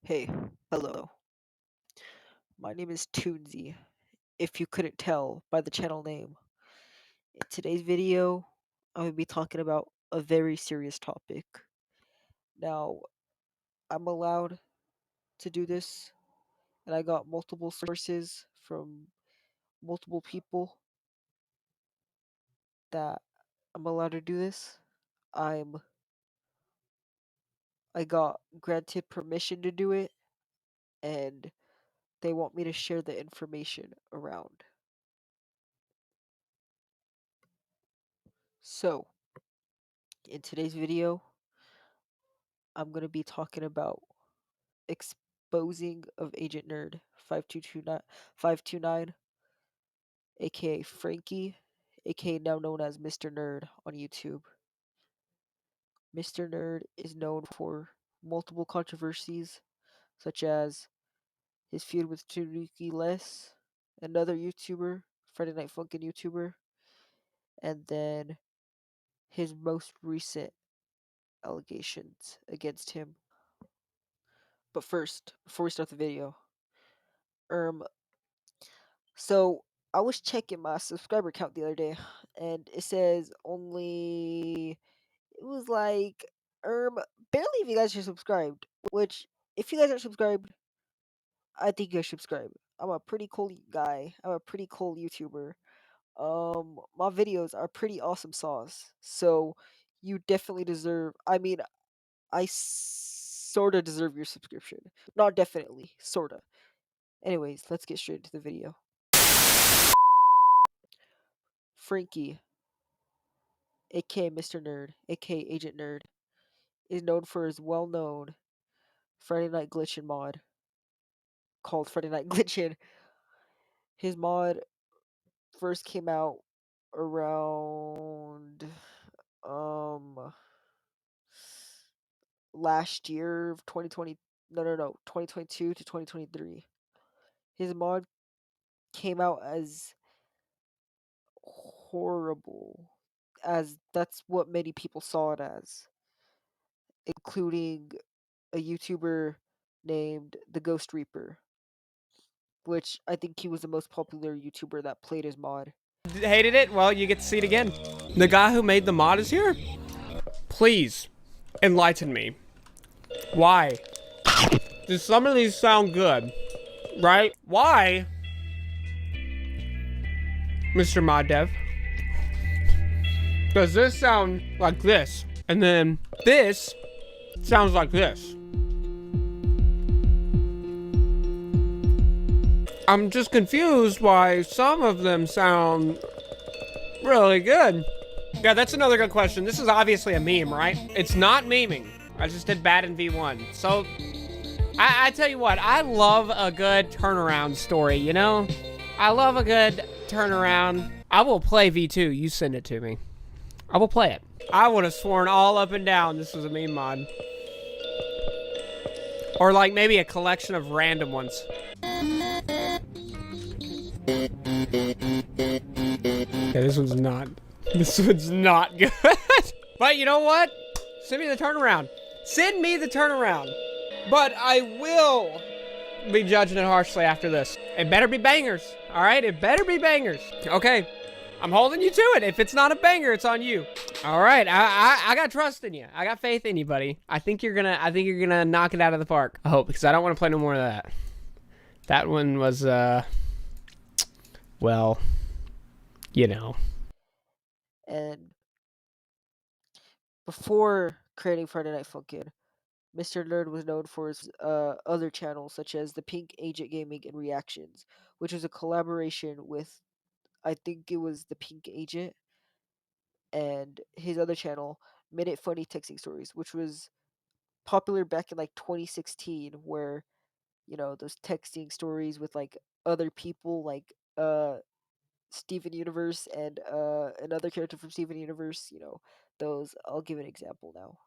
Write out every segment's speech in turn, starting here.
Hey, hello. My name is Tunesy, if you couldn't tell by the channel name. In today's video, I'm going to be talking about a very serious topic. Now, I'm allowed to do this, and I got multiple sources from multiple people that I'm allowed to do this. I'm I got granted permission to do it, and they want me to share the information around. So, in today's video, I'm going to be talking about exposing of Agent Nerd 529, aka Frankie, aka now known as Mr. Nerd on YouTube. Mr. Nerd is known for multiple controversies, such as his feud with tunesy, another YouTuber, Friday Night Funkin' YouTuber, and then his most recent allegations against him. But first, before we start the video, um, So I was checking my subscriber count the other day, and it says only it was like barely if you guys are subscribed. Which if you guys aren't subscribed, I think you guys should subscribe. I'm a pretty cool guy. I'm a pretty cool YouTuber. My videos are pretty awesome sauce. So you definitely deserve. I mean, I sorta deserve your subscription. Not definitely, sorta. Anyways, let's get straight into the video. Frankie, aka Mr. Nerd, aka Agent Nerd, is known for his well-known Friday Night Glitchin' mod called Friday Night Glitchin'. His mod first came out around um last year of 2020, no, 2022 to 2023. His mod came out as horrible, as that's what many people saw it as, including a YouTuber named the Ghost Reaper, which I think he was the most popular YouTuber that played his mod. Hated it? Well, you get to see it again. The guy who made the mod is here. Please, enlighten me. Why? Do some of these sound good? Right? Why? Mr. Mod Dev. Does this sound like this? And then this sounds like this. I'm just confused why some of them sound really good. Yeah, that's another good question. This is obviously a meme, right? It's not memeing. I just did bad in V1. So, I tell you what, I love a good turnaround story, you know? I love a good turnaround. I will play V2. You send it to me. I will play it. I would have sworn all up and down this was a meme mod. Or like maybe a collection of random ones. Yeah, this one's not. This one's not good. But you know what? Send me the turnaround. Send me the turnaround. But I will be judging it harshly after this. It better be bangers, all right? It better be bangers. Okay, I'm holding you to it. If it's not a banger, it's on you. All right, I got trust in you. I got faith in you, buddy. I think you're gonna knock it out of the park. I hope, because I don't want to play no more of that. That one was, well, you know. And before creating Friday Night Funkin', Mr. Nerd was known for his other channels such as the Pink Agent Gaming and Reactions, which was a collaboration with, I think it was the Pink Agent and his other channel, Minute Funny Texting Stories, which was popular back in like 2016, where those texting stories with like other people, like Steven Universe and another character from Steven Universe. Those. I'll give an example now.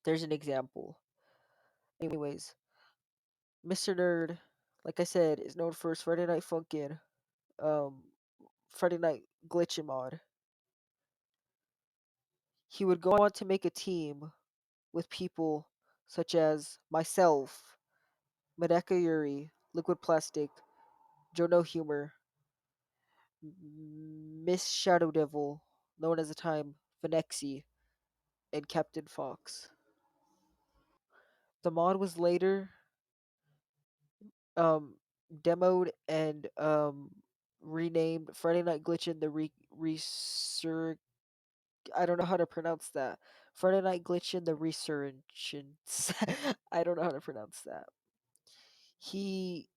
There's an example. Anyways, Mr. Nerd, like I said, is known for his Friday Night Funkin', um, Friday Night Glitchin' mod. He would go on to make a team with people such as myself, Medeka Yuri, Liquid Plastic, Joe No Humor, Miss Shadow Devil, known as the time Venexi, and Captain Fox. The mod was later um, demoed and renamed Friday Night Glitchin' the Resur. I don't know how to pronounce that. Friday Night Glitchin' the Resurgence. I don't know how to pronounce that. He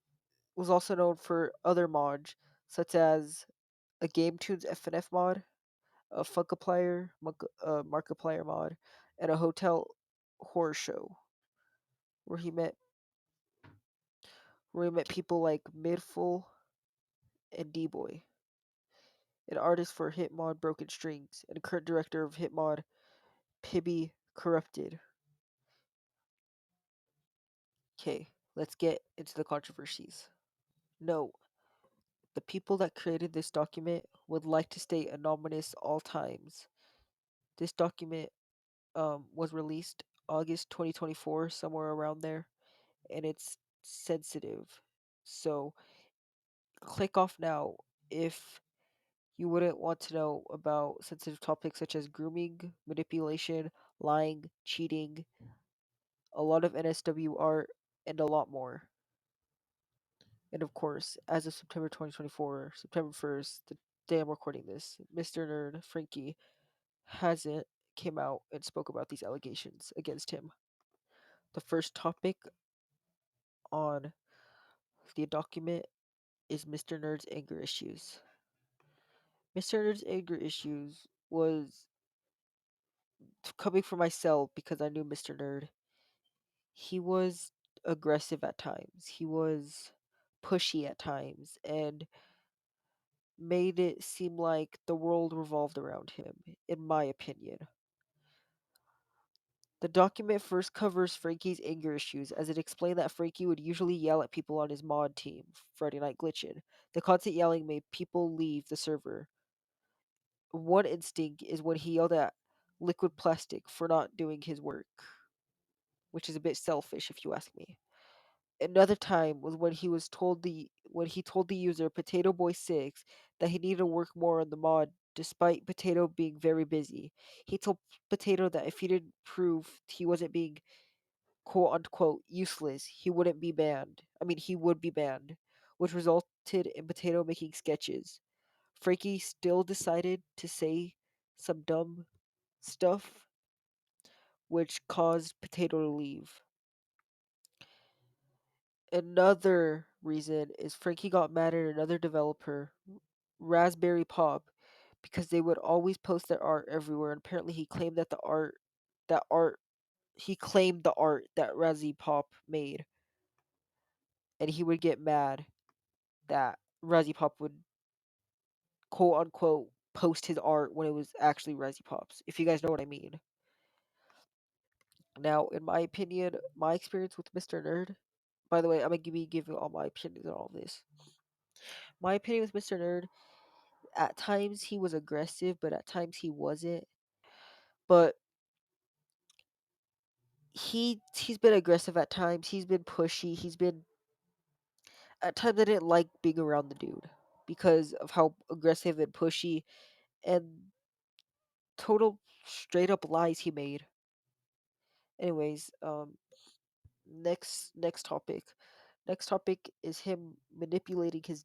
was also known for other mods, such as a Game Tunes FNF mod, a Markiplier mod, and a Hotel Horror Show, where he met people like Midful and D-Boy, an artist for Hitmod Broken Strings, and current director of Hitmod Pibby Corrupted. Okay, let's get into the controversies. No, the people that created this document would like to stay anonymous all times. This document was released August 2024, somewhere around there, and it's sensitive. So click off now if you wouldn't want to know about sensitive topics such as grooming, manipulation, lying, cheating, a lot of NSW art, and a lot more. And of course, as of September 2024, September 1st, the day I'm recording this, Mr. Nerd, Frankie, hasn't came out and spoke about these allegations against him. The first topic on the document is Mr. Nerd's anger issues. Mr. Nerd's anger issues was coming from myself because I knew Mr. Nerd. He was aggressive at times. He was pushy at times and made it seem like the world revolved around him, in my opinion. The document first covers Frankie's anger issues, as it explained that Frankie would usually yell at people on his mod team, Friday Night Glitchin'. The constant yelling made people leave the server. One instinct is when he yelled at Liquid Plastic for not doing his work, which is a bit selfish if you ask me. Another time was when he told the user Potato Boy 6 that he needed to work more on the mod despite Potato being very busy. He told Potato that if he didn't prove he wasn't being quote unquote useless, he wouldn't be banned. I mean, he would be banned, which resulted in Potato making sketches. Frankie still decided to say some dumb stuff, which caused Potato to leave. Another reason is Frankie got mad at another developer, Raspberry Pop, because they would always post their art everywhere, and apparently that art, he claimed the art that Razzie Pop made, and he would get mad that Razzie Pop would quote unquote post his art when it was actually Razzie Pop's, if you guys know what I mean. Now, in my opinion, my experience with Mr. Nerd, by the way, I'm gonna be giving all my opinions on all this. My opinion with Mr. Nerd, at times he was aggressive, but at times he wasn't. But he's been aggressive at times. He's been pushy. He's been at times I didn't like being around the dude because of how aggressive and pushy and total straight up lies he made. Anyways, next topic. Next topic is him manipulating his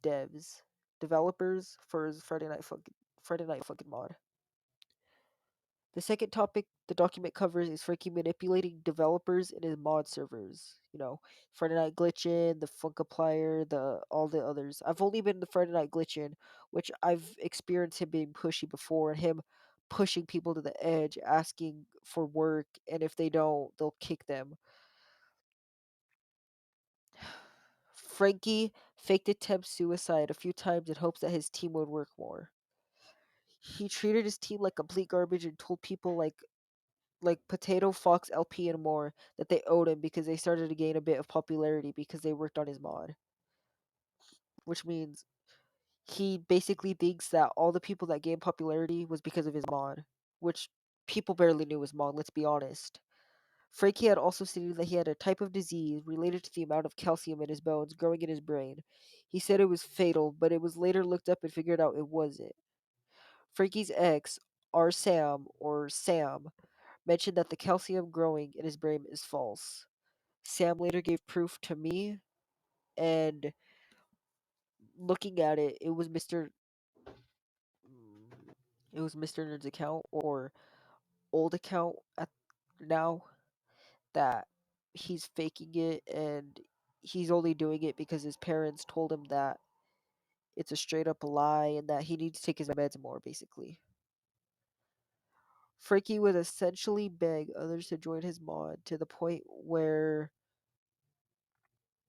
developers for his Friday Night Funkin' mod. The second topic the document covers is Frankie manipulating developers in his mod servers. You know, Friday Night Glitchin', the Funkaplier, the all the others. I've only been in the Friday Night Glitchin', which I've experienced him being pushy before and him pushing people to the edge, asking for work, and if they don't, they'll kick them. Frankie faked attempt suicide a few times in hopes that his team would work more. He treated his team like complete garbage and told people like like Potato Fox LP and more that they owed him because they started to gain a bit of popularity because they worked on his mod, which means he basically thinks that all the people that gained popularity was because of his mod, which people barely knew his mod, let's be honest. Frankie had also stated that he had a type of disease related to the amount of calcium in his bones growing in his brain. He said it was fatal, but it was later looked up and figured out it wasn't. Frankie's ex, R. Sam, or Sam, mentioned that the calcium growing in his brain is false. Sam later gave proof to me, and looking at it, it was Mr. Nerd's account or old account at now that he's faking it and he's only doing it because his parents told him that it's a straight up lie and that he needs to take his meds more basically. Frankie would essentially beg others to join his mod to the point where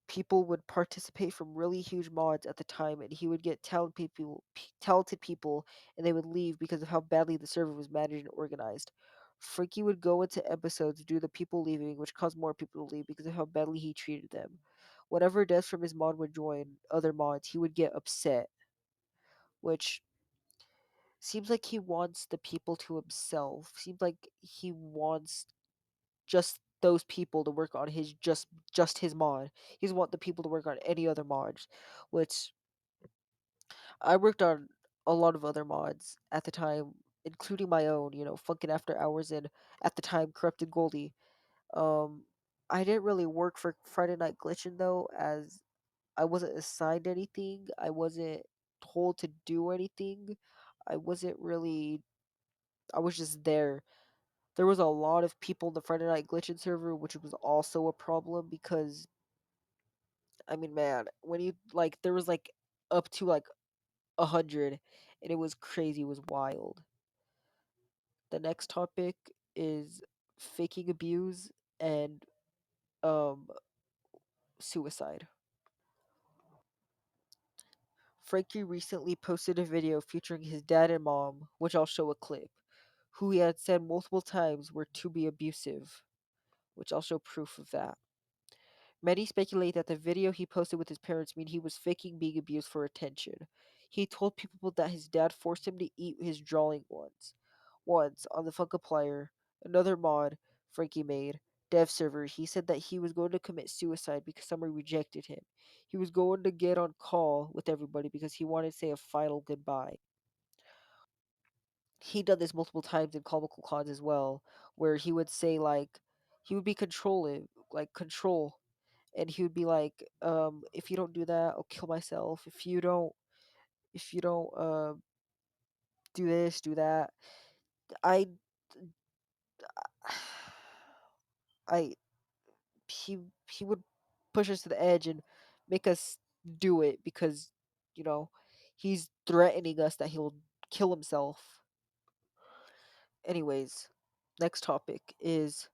people would participate from really huge mods at the time and he would get talented people and they would leave because of how badly the server was managed and organized. Frankie would go into episodes due to the people leaving, which caused more people to leave because of how badly he treated them. Whenever devs from his mod would join other mods, he would get upset, which seems like he wants the people to himself. Seems like he wants just those people to work on his just his mod. He doesn't want the people to work on any other mods, which I worked on a lot of other mods at the time, including my own, Funkin' After Hours and at the time Corrupted Goldie. Um, I didn't really work for Friday Night Glitchin' though, as I wasn't assigned anything. I wasn't told to do anything. I wasn't really. I was just there. There was a lot of people in the Friday Night Glitchin' server, which was also a problem because I mean, man, when you like, there was like up to like 100, and it was crazy. It was wild. The next topic is faking abuse and um suicide. Frankie recently posted a video featuring his dad and mom, which I'll show a clip, who he had said multiple times were to be abusive, which I'll show proof of that. Many speculate that the video he posted with his parents mean he was faking being abused for attention. He told people that his dad forced him to eat his drawing once. Once, on the Funkaplier, another mod Frankie made, dev server, he said that he was going to commit suicide because someone rejected him. He was going to get on call with everybody because he wanted to say a final goodbye. He done this multiple times in comical cons as well, where he would say like he would be controlling, like control, and he would be like, if you don't do that, I'll kill myself. If you don't do this, do that. I I he would push us to the edge and make us do it because, you know, he's threatening us that he'll kill himself. Anyways, next topic is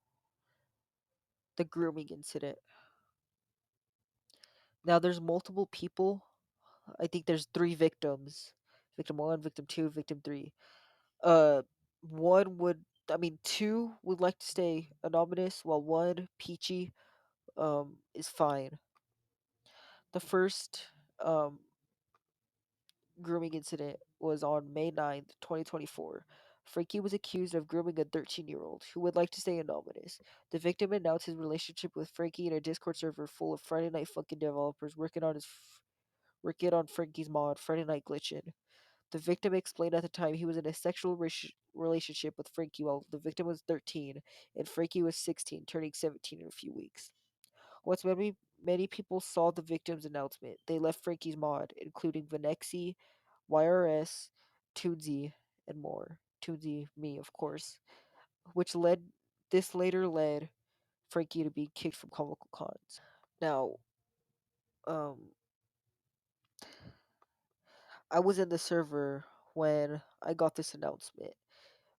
the grooming incident. Now there's multiple people. I think there's three victims. Victim 1, victim 2, victim 3. Uh, one would, I mean, two would like to stay anonymous, while one, Peachy, is fine. The first um grooming incident was on May 9th, 2024. Frankie was accused of grooming a 13-year-old who would like to stay anonymous. The victim announced his relationship with Frankie in a Discord server full of Friday Night Funkin' developers working on Frankie's mod, Friday Night Glitchin'. The victim explained at the time he was in a sexual relationship with Frankie while the victim was 13 and Frankie was 16, turning 17 in a few weeks. Once many people saw the victim's announcement, they left Frankie's mod, including Vanexi, YRS, tunesy, and more. Tunesy, me, of course, which led this later led Frankie to be kicked from Comical Cons. Now, um, I was in the server when I got this announcement.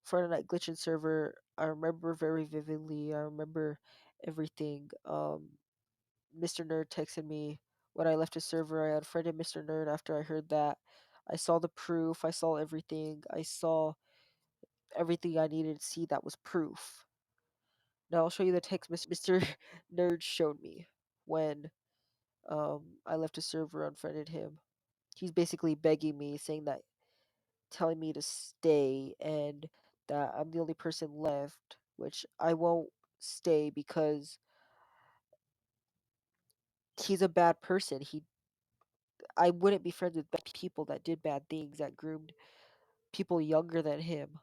Friday Night Glitchin' server, I remember very vividly. I remember everything. Mr. Nerd texted me when I left his server. I unfriended Mr. Nerd after I heard that. I saw the proof. I saw everything. I saw everything I needed to see that was proof. Now I'll show you the text Mr. Nerd showed me when I left a server, unfriended him. He's basically begging me, saying that, telling me to stay, and that I'm the only person left, which I won't stay because he's a bad person. I wouldn't be friends with bad people that did bad things, that groomed people younger than him.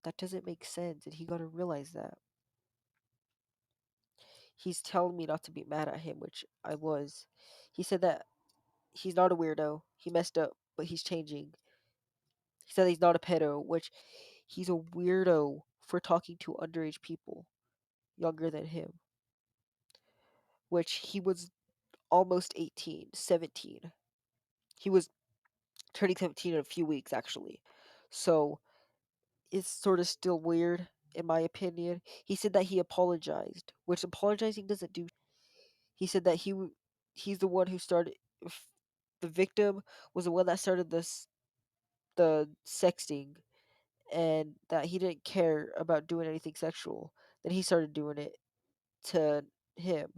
That doesn't make sense, and he gotta realize that. He's telling me not to be mad at him, which I was. He said that he's not a weirdo. He messed up, but he's changing. He said he's not a pedo, which he's a weirdo for talking to underage people younger than him, which he was almost 18, 17. He was turning 17 in a few weeks, actually. So it's sort of still weird, in my opinion. He said that he apologized, which apologizing doesn't do. He said that he's the one who started. The victim was the one that started the sexting, and that he didn't care about doing anything sexual. Then he started doing it to him,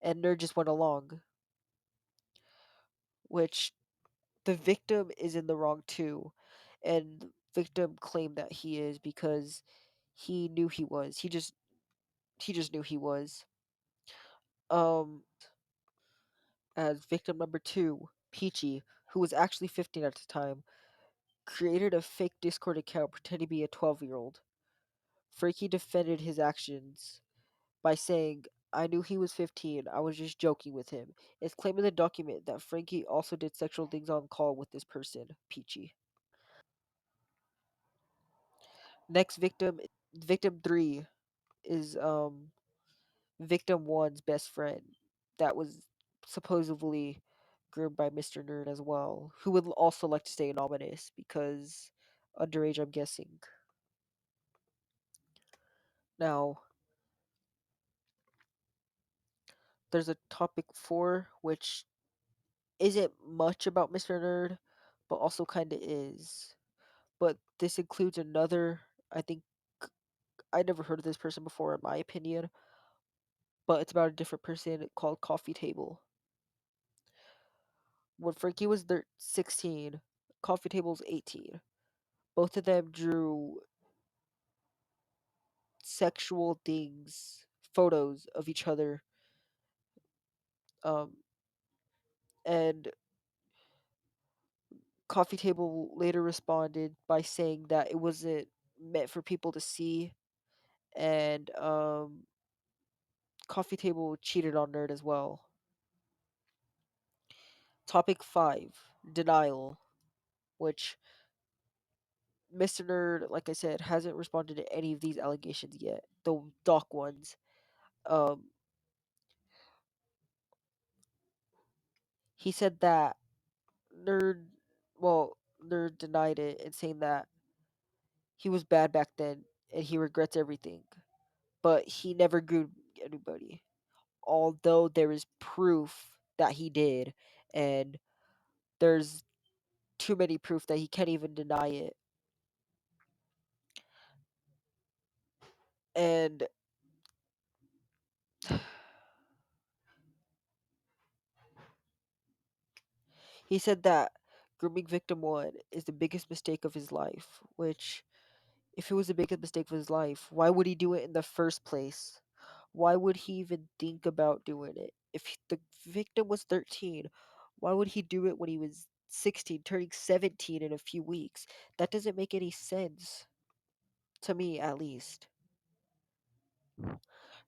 and Nerd just went along, which the victim is in the wrong too, and the victim claimed that he is because he knew he was. He just knew he was. As victim number two, Peachy, who was actually 15 at the time, created a fake Discord account pretending to be a 12-year-old. Frankie defended his actions by saying, I knew he was 15, I was just joking with him. It's claimed in the document that Frankie also did sexual things on call with this person, Peachy. Next victim, victim 3, is victim one's best friend that was supposedly groomed by Mr. Nerd as well, who would also like to stay anonymous because underage, I'm guessing. Now, there's a topic 4, which isn't much about Mr. Nerd, but also kind of is. But this includes another, I think, I never heard of this person before, in my opinion, but it's about a different person called Coffee Table. When Frankie was 16, Coffee Table's 18. Both of them drew sexual things, photos of each other, um, and Coffee Table later responded by saying that it wasn't meant for people to see, and Coffee Table cheated on Nerd as well. Topic 5, denial, which Mr. Nerd, like I said, hasn't responded to any of these allegations yet, the doc ones. Um, he said that Nerd, well, Nerd denied it and saying that he was bad back then and he regrets everything, but he never groomed anybody. Although there is proof that he did, and there's too many proof that he can't even deny it. And he said that grooming victim one is the biggest mistake of his life, which, if it was the biggest mistake of his life, why would he do it in the first place? Why would he even think about doing it? If the victim was 13, why would he do it when he was 16, turning 17 in a few weeks? That doesn't make any sense. To me, at least.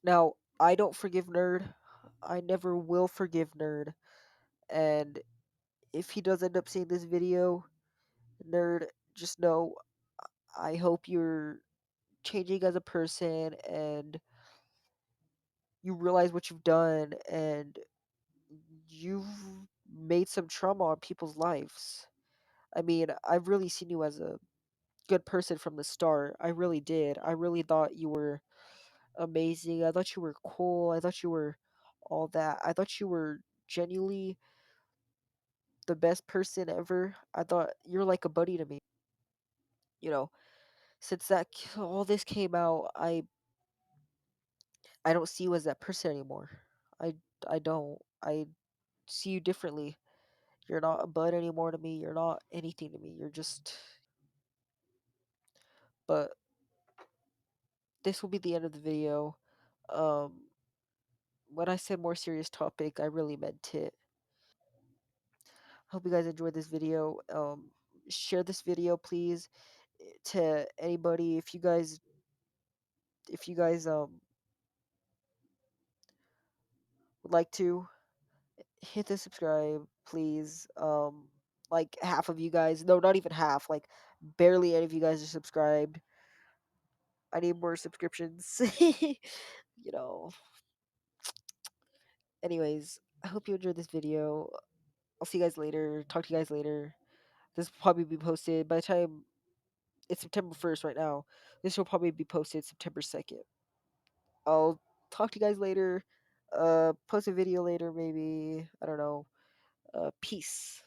Now, I don't forgive Nerd. I never will forgive Nerd. And if he does end up seeing this video, Nerd, just know I hope you're changing as a person and you realize what you've done and you've made some trauma on people's lives. I mean, I've really seen you as a good person from the start. I really did. I really thought you were amazing. I thought you were cool. I thought you were all that. I thought you were genuinely the best person ever. I thought you're like a buddy to me. You know, since all this came out, I don't see you as that person anymore. I I don't. I see you differently. You're not a bud anymore to me. You're not anything to me. You're just. But this will be the end of the video. Um, when I said more serious topic, I really meant it. Hope you guys enjoyed this video. Share this video, please, to anybody. If you guys would like to hit the subscribe, please. Like half of you guys, no, not even half. Like barely any of you guys are subscribed. I need more subscriptions. you know. Anyways, I hope you enjoyed this video. I'll see you guys later. Talk to you guys later. This will probably be posted by the time it's September 1st right now. This will probably be posted September 2nd. I'll talk to you guys later. Post a video later, maybe. I don't know. Peace.